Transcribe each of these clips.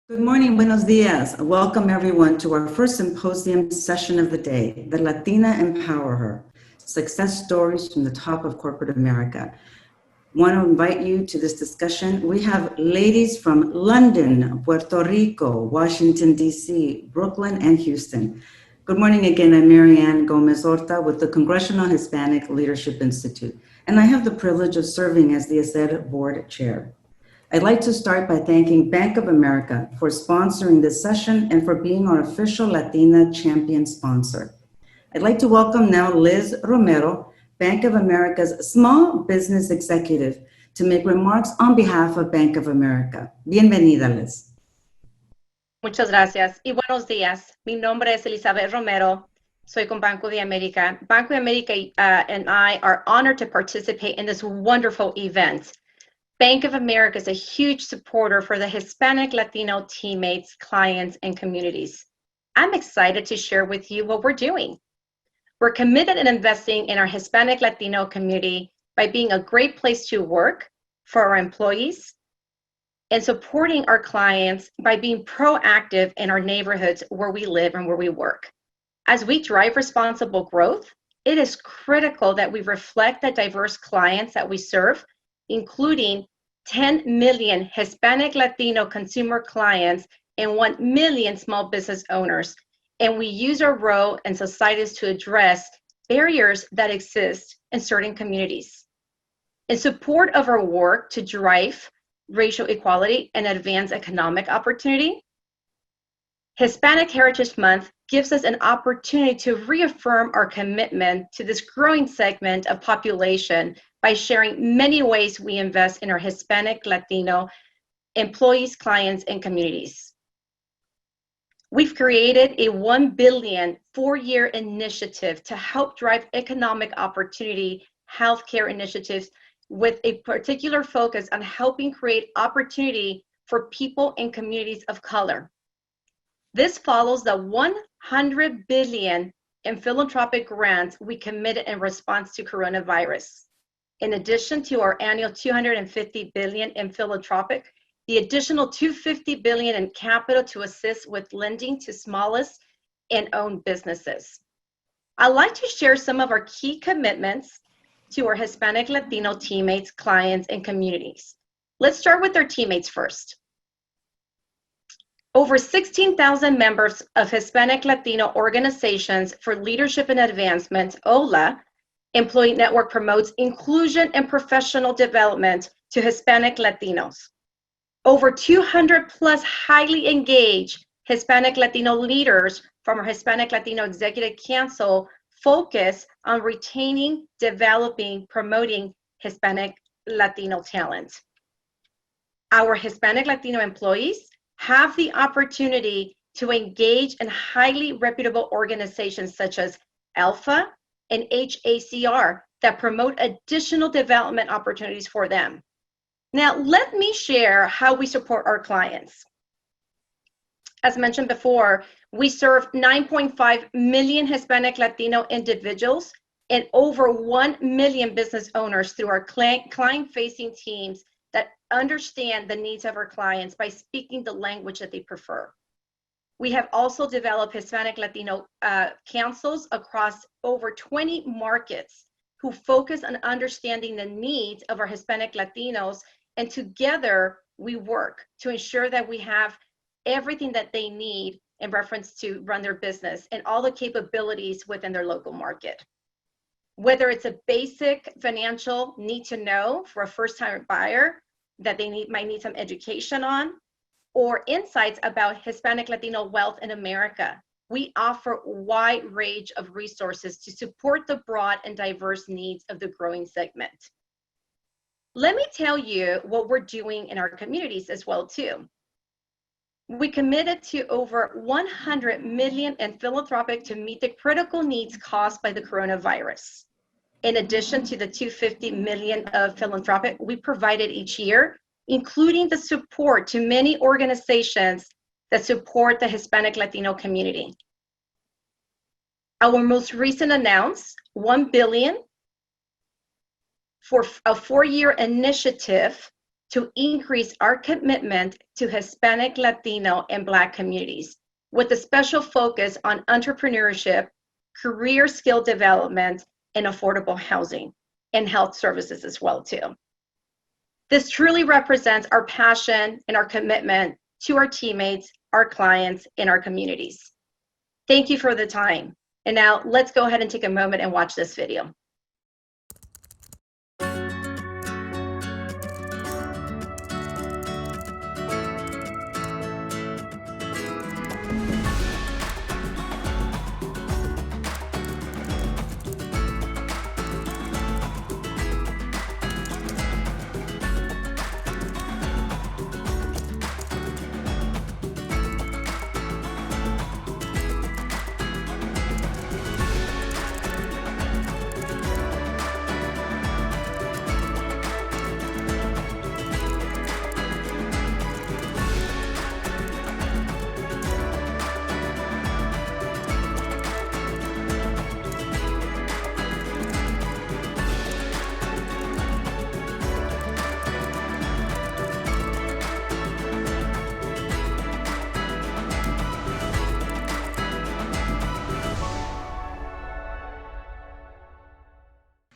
Good morning, buenos dias. Welcome everyone to our first symposium session of the day, the Latina Empower Her, Success Stories from the Top of Corporate America. Want to invite you to this discussion. We have ladies from London, Puerto Rico, Washington, D.C., Brooklyn, and Houston. Good morning again. I'm Marianne Gomez Orta with the Congressional Hispanic Leadership Institute, and I have the privilege of serving as the ASED Board Chair. I'd like to start by thanking Bank of America for sponsoring this session and for being our official Latina champion sponsor. I'd like to welcome now Liz Romero, Bank of America's Small Business Executive, to make remarks on behalf of Bank of America. Bienvenida, Liz. Muchas gracias y buenos días. Mi nombre es Elizabath Romero. Soy con Banco de America. Banco de America and I are honored to participate in this wonderful event. Bank of America is a huge supporter for the Hispanic Latino teammates, clients, and communities. I'm excited to share with you what we're doing. We're committed in investing in our Hispanic Latino community by being a great place to work for our employees and supporting our clients by being proactive in our neighborhoods where we live and where we work. As we drive responsible growth, it is critical that we reflect the diverse clients that we serve, including 10 million Hispanic Latino consumer clients and 1 million small business owners. And we use our role in societies to address barriers that exist in certain communities. In support of our work to drive racial equality and advance economic opportunity, Hispanic Heritage Month gives us an opportunity to reaffirm our commitment to this growing segment of population by sharing many ways we invest in our Hispanic Latino employees, clients, and communities. We've created a $1 billion four-year initiative to help drive economic opportunity, healthcare initiatives with a particular focus on helping create opportunity for people in communities of color. This follows the $100 billion in philanthropic grants we committed in response to coronavirus. In addition to our annual $250 billion in philanthropic, the additional $250 billion in capital to assist with lending to smallest and owned businesses. I'd like to share some of our key commitments to our Hispanic Latino teammates, clients, and communities. Let's start with our teammates first. Over 16,000 members of Hispanic Latino organizations for leadership and advancement, HOLA, Employee Network promotes inclusion and professional development to Hispanic Latinos. Over 200 plus highly engaged Hispanic Latino leaders from our Hispanic Latino Executive Council focus on retaining, developing, promoting Hispanic Latino talent. Our Hispanic Latino employees have the opportunity to engage in highly reputable organizations such as Alpha and HACR that promote additional development opportunities for them. Now, let me share how we support our clients. As mentioned before, we serve 9.5 million Hispanic Latino individuals and over 1 million business owners through our client-facing teams that understand the needs of our clients by speaking the language that they prefer. We have also developed Hispanic Latino councils across over 20 markets who focus on understanding the needs of our Hispanic Latinos, and together we work to ensure that we have everything that they need in reference to run their business and all the capabilities within their local market. Whether it's a basic financial need to know for a first-time buyer that they might need some education on, or insights about Hispanic Latino wealth in America, we offer a wide range of resources to support the broad and diverse needs of the growing segment. Let me tell you what we're doing in our communities as well too. We committed to over 100 million in philanthropic to meet the critical needs caused by the coronavirus. In addition to the $250 million of philanthropic we provided each year, including the support to many organizations that support the Hispanic Latino community. Our most recent announced $1 billion for a four-year initiative to increase our commitment to Hispanic, Latino, and Black communities, with a special focus on entrepreneurship, career skill development, and affordable housing, and health services as well too. This truly represents our passion and our commitment to our teammates, our clients, and our communities. Thank you for the time. And now let's go ahead and take a moment and watch this video.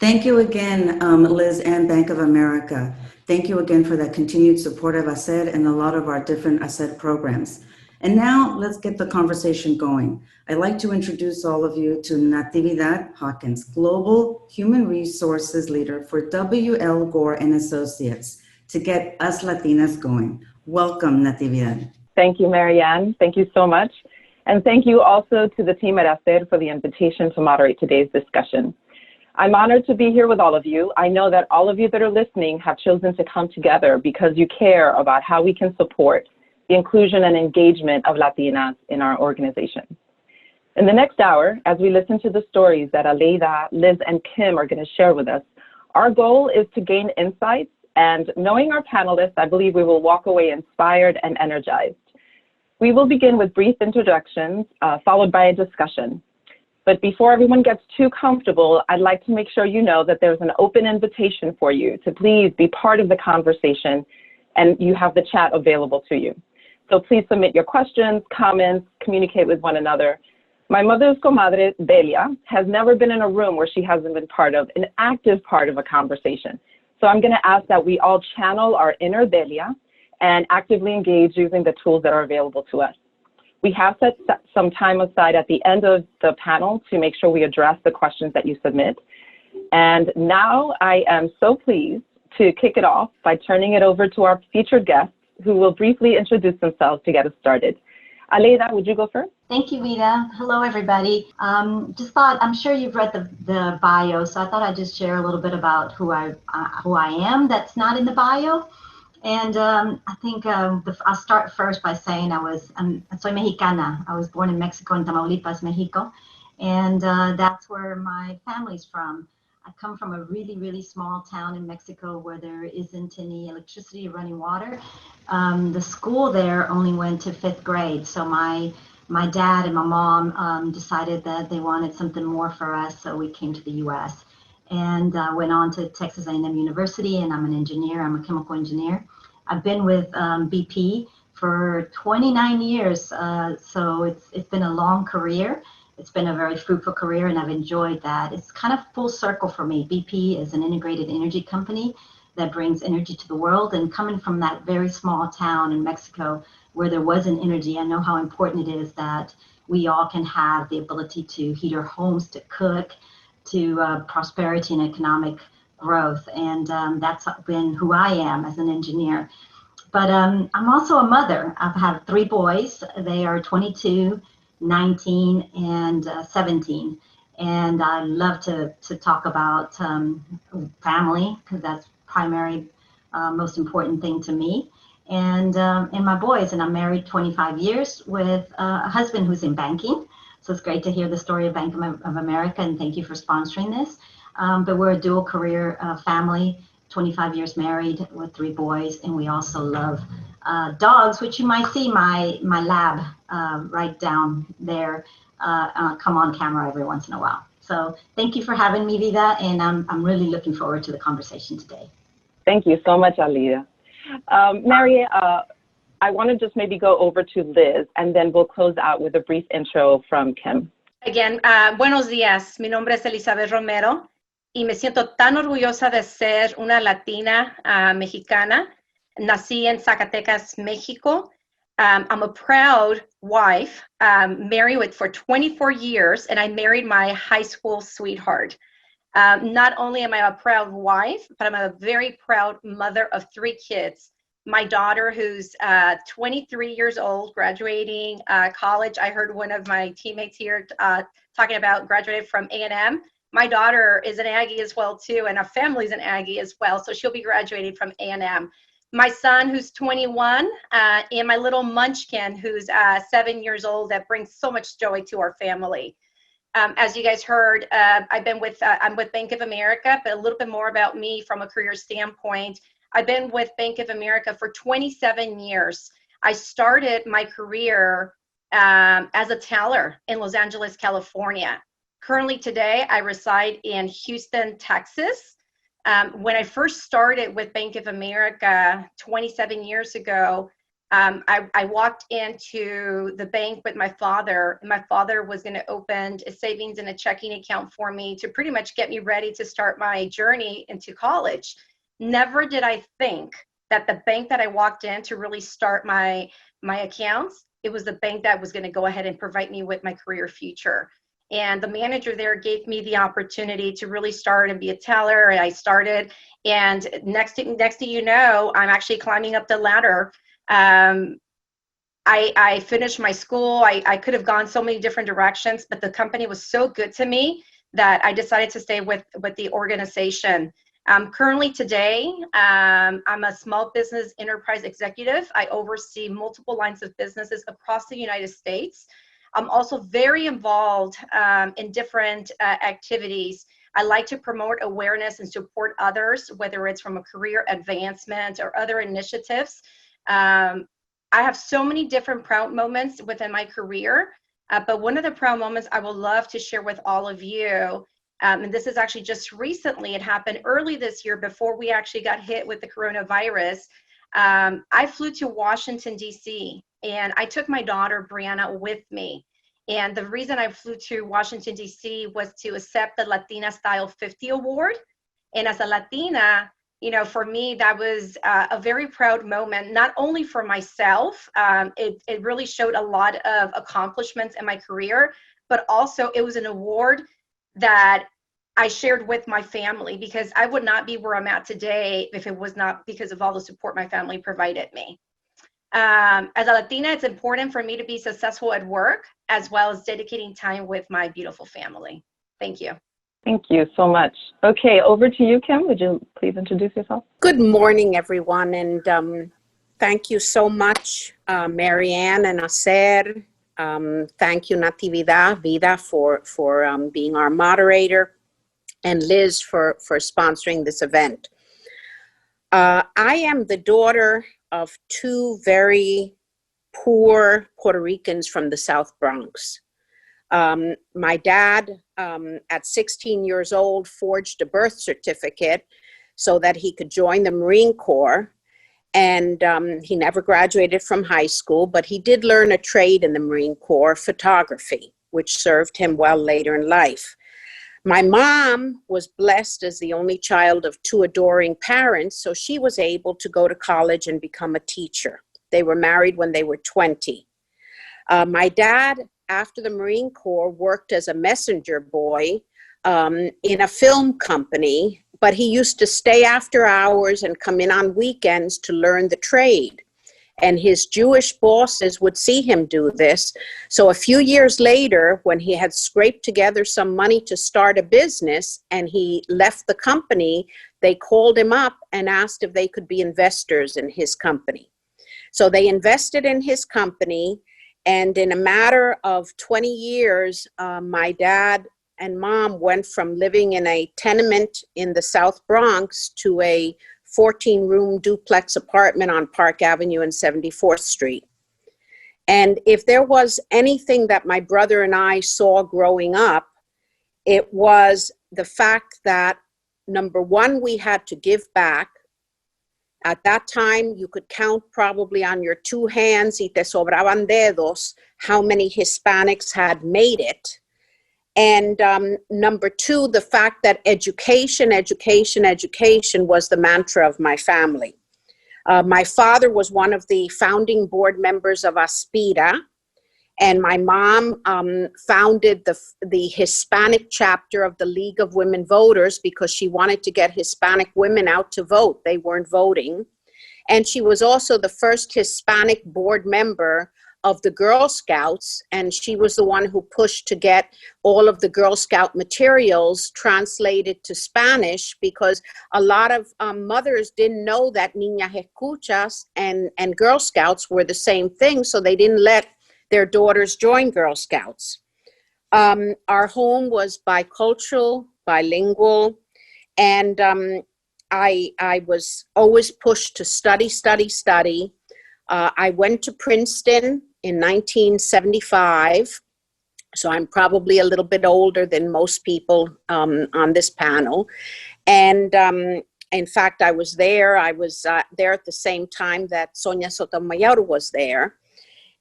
Thank you again, Liz and Bank of America. Thank you again for that continued support of ACED and a lot of our different ACED programs. And now let's get the conversation going. I'd like to introduce all of you to Natividad Hawkins, Global Human Resources Leader for W.L. Gore and Associates, to get us Latinas going. Welcome, Natividad. Thank you, Marianne. Thank you so much. And thank you also to the team at ACED for the invitation to moderate today's discussion. I'm honored to be here with all of you. I know that all of you that are listening have chosen to come together because you care about how we can support the inclusion and engagement of Latinas in our organization. In the next hour, as we listen to the stories that Aleida, Liz, and Kim are going to share with us, our goal is to gain insights, and knowing our panelists, I believe we will walk away inspired and energized. We will begin with brief introductions, followed by a discussion. But before everyone gets too comfortable, I'd like to make sure you know that there's an open invitation for you to please be part of the conversation, and you have the chat available to you. So please submit your questions, comments, communicate with one another. My mother's comadre, Delia, has never been in a room where she hasn't been part of an active part of a conversation. So I'm going to ask that we all channel our inner Delia and actively engage using the tools that are available to us. We have set some time aside at the end of the panel to make sure we address the questions that you submit. And now I am so pleased to kick it off by turning it over to our featured guests, who will briefly introduce themselves to get us started. Aleida, would you go first? Thank you, Vida. Hello, everybody. Just thought, I'm sure you've read the bio, so I thought I'd just share a little bit about who I am that's not in the bio. And I think I'll start first by saying soy mexicana. I was born in Mexico, in Tamaulipas, Mexico, and that's where my family's from. I come from a really, really small town in Mexico where there isn't any electricity or running water. The school there only went to 5th grade, so my dad and my mom decided that they wanted something more for us, so we came to the U.S. and went on to Texas A&M University, and I'm an engineer. I'm a chemical engineer. I've been with BP for 29 years, so it's been a long career. It's been a very fruitful career, and I've enjoyed that. It's kind of full circle for me. BP is an integrated energy company that brings energy to the world, and coming from that very small town in Mexico where there wasn't energy, I know how important it is that we all can have the ability to heat our homes, to cook, to prosperity and economic growth, and that's been who I am as an engineer. But I'm also a mother. I have 3 boys. They are 22, 19, and 17. And I love to talk about family, because that's primary, most important thing to me. And my boys, and I'm married 25 years with a husband who's in banking. So it's great to hear the story of Bank of America, and thank you for sponsoring this. But we're a dual career family, 25 years married with 3 boys, and we also love dogs, which you might see my lab right down there come on camera every once in a while. So thank you for having me, Vida, and I'm really looking forward to the conversation today. Thank you so much, Aleida. Mary, I want to just maybe go over to Liz, and then we'll close out with a brief intro from Kim. Again, buenos días. Mi nombre es Elizabath Romero y me siento tan orgullosa de ser una latina mexicana. Nací en Zacatecas, Mexico. I'm a proud wife, married for 24 years, and I married my high school sweetheart. Not only am I a proud wife, but I'm a very proud mother of 3 kids. My daughter, who's 23 years old, graduating college. I heard one of my teammates here talking about graduated from A&M. My daughter is an Aggie as well, too, and our family's an Aggie as well, so she'll be graduating from A&M. My son, who's 21, and my little munchkin, who's 7 years old, that brings so much joy to our family. As you guys heard, I'm with Bank of America, but a little bit more about me from a career standpoint. I've been with Bank of America for 27 years. I started my career as a teller in Los Angeles, California. Currently today, I reside in Houston, Texas. When I first started with Bank of America 27 years ago, I walked into the bank with my father, and my father was going to open a savings and a checking account for me to pretty much get me ready to start my journey into college. Never did I think that the bank that I walked in to really start my accounts, it was the bank that was going to go ahead and provide me with my career future. And the manager there gave me the opportunity to really start and be a teller, and I started. And next thing you know, I'm actually climbing up the ladder. I finished my school. I could have gone so many different directions, but the company was so good to me that I decided to stay with the organization. Currently today, I'm a small business enterprise executive. I oversee multiple lines of businesses across the United States. I'm also very involved in different activities. I like to promote awareness and support others, whether it's from a career advancement or other initiatives. I have so many different proud moments within my career, but one of the proud moments I would love to share with all of you, and this is actually just recently, it happened early this year before we actually got hit with the coronavirus. I flew to Washington, D.C., and I took my daughter, Brianna, with me. And the reason I flew to Washington, D.C. was to accept the Latina Style 50 Award. And as a Latina, you know, for me, that was a very proud moment, not only for myself, it really showed a lot of accomplishments in my career, but also it was an award that I shared with my family, because I would not be where I'm at today if it was not because of all the support my family provided me. As a Latina, it's important for me to be successful at work, as well as dedicating time with my beautiful family. Thank you. Thank you so much. Okay, over to you, Kim. Would you please introduce yourself? Good morning, everyone, and thank you so much, Marianne and Acer. Thank you, Natividad, Vida, for being our moderator, and Liz for sponsoring this event. I am the daughter of 2 very poor Puerto Ricans from the South Bronx. My dad, at 16 years old, forged a birth certificate so that he could join the Marine Corps. And he never graduated from high school, but he did learn a trade in the Marine Corps, photography, which served him well later in life. My mom was blessed as the only child of 2 adoring parents, so she was able to go to college and become a teacher. They were married when they were 20. My dad, after the Marine Corps, worked as a messenger boy in a film company, but he used to stay after hours and come in on weekends to learn the trade. And his Jewish bosses would see him do this. So a few years later, when he had scraped together some money to start a business and he left the company, they called him up and asked if they could be investors in his company. So they invested in his company, and in a matter of 20 years, my dad and mom went from living in a tenement in the South Bronx to a 14-room duplex apartment on Park Avenue and 74th Street. And if there was anything that my brother and I saw growing up, it was the fact that, number one, we had to give back, At that time, you could count probably on your two hands, y te sobraban dedos, how many Hispanics had made it. And number two, the fact that education, education, education was the mantra of my family. My father was one of the founding board members of Aspira, and my mom founded the Hispanic chapter of the League of Women Voters because she wanted to get Hispanic women out to vote. They weren't voting. And she was also the first Hispanic board member of the Girl Scouts, and she was the one who pushed to get all of the Girl Scout materials translated to Spanish, because a lot of mothers didn't know that Niñas Escuchas and Girl Scouts were the same thing, so they didn't let their daughters join Girl Scouts. Our home was bicultural, bilingual, and I was always pushed to study, study, study. I went to Princeton in 1975, so I'm probably a little bit older than most people on this panel. And in fact, I was there. I was there at the same time that Sonia Sotomayor was there.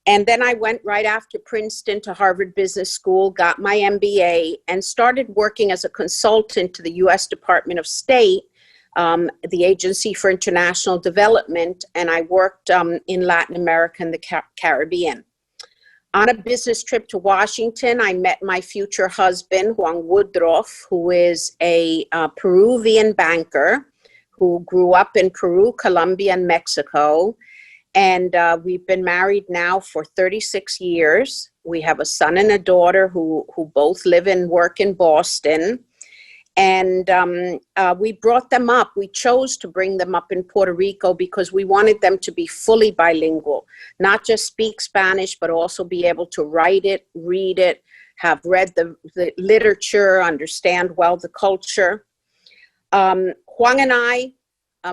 And then I went right after Princeton to Harvard Business School, got my MBA, and started working as a consultant to the U.S. Department of State, the Agency for International Development, and I worked in Latin America and the Caribbean. On a business trip to Washington, I met my future husband, Juan Woodruff, who is a Peruvian banker who grew up in Peru, Colombia, and Mexico. And we've been married now for 36 years. We have a son and a daughter who both live and work in Boston. And we brought them up. We chose to bring them up in Puerto Rico because we wanted them to be fully bilingual, not just speak Spanish, but also be able to write it, read it, have read the literature, understand well the culture. Juan and I,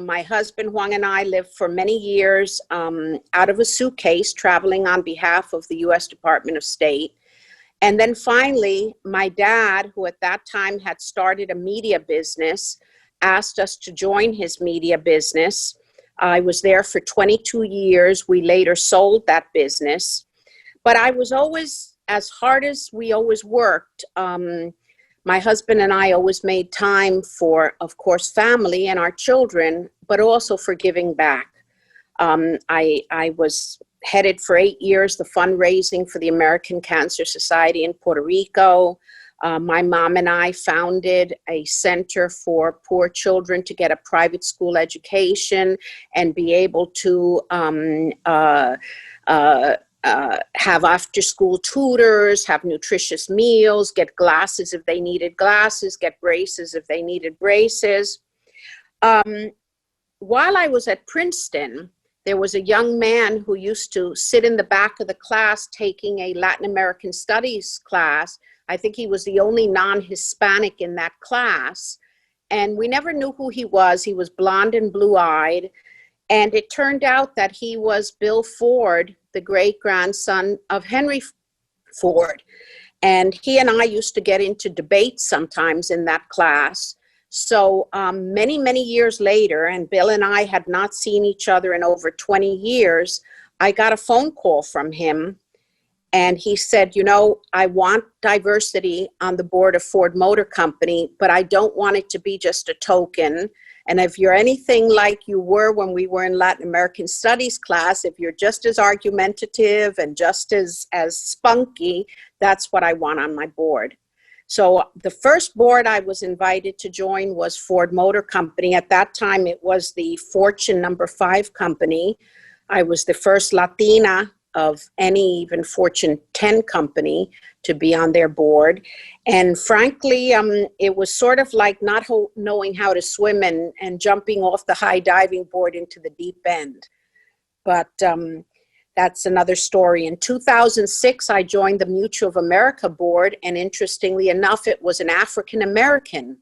my husband Juan and I lived for many years out of a suitcase, traveling on behalf of the U.S. Department of State. And then finally, my dad, who at that time had started a media business, asked us to join his media business. I was there for 22 years. We later sold that business. But I was always, as hard as we always worked, my husband and I always made time for, of course, family and our children, but also for giving back. I was headed for 8 years the fundraising for the American Cancer Society in Puerto Rico. My mom and I founded a center for poor children to get a private school education and be able to have after-school tutors, have nutritious meals, get glasses if they needed glasses, get braces if they needed braces. While I was at Princeton, there was a young man who used to sit in the back of the class taking a Latin American Studies class. I think he was the only non-Hispanic in that class. And we never knew who he was. He was blonde and blue-eyed. And it turned out that he was Bill Ford, the great-grandson of Henry Ford. And he and I used to get into debates sometimes in that class. So many, many years later, and Bill and I had not seen each other in over 20 years, I got a phone call from him. And he said, you know, I want diversity on the board of Ford Motor Company, but I don't want it to be just a token. And if you're anything like you were when we were in Latin American Studies class, if you're just as argumentative and just as spunky, that's what I want on my board. So the first board I was invited to join was Ford Motor Company. At that time, it was the Fortune number 5 company. I was the first Latina of any even Fortune 10 company to be on their board. And frankly, it was sort of like not knowing how to swim and jumping off the high diving board into the deep end. But that's another story. In 2006, I joined the Mutual of America board, and interestingly enough, it was an African-American